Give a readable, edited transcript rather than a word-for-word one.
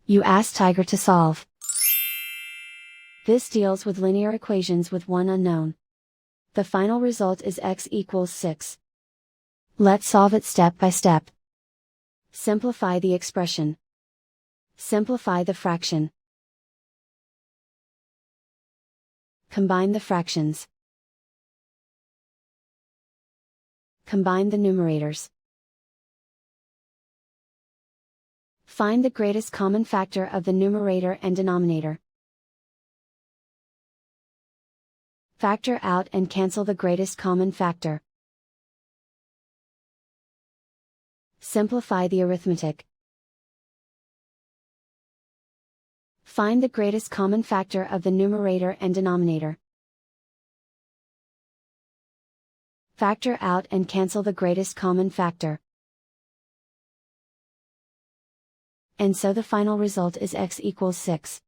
You ask Tiger to solve. This deals with linear equations with one unknown. The final result is x equals 6. Let's solve it step by step. Simplify the expression. Simplify the fraction. Combine the fractions. Combine the numerators. Find the greatest common factor of the numerator and denominator. Factor out and cancel the greatest common factor. Simplify the arithmetic. Find the greatest common factor of the numerator and denominator. Factor out and cancel the greatest common factor. And so the final result is x equals 6.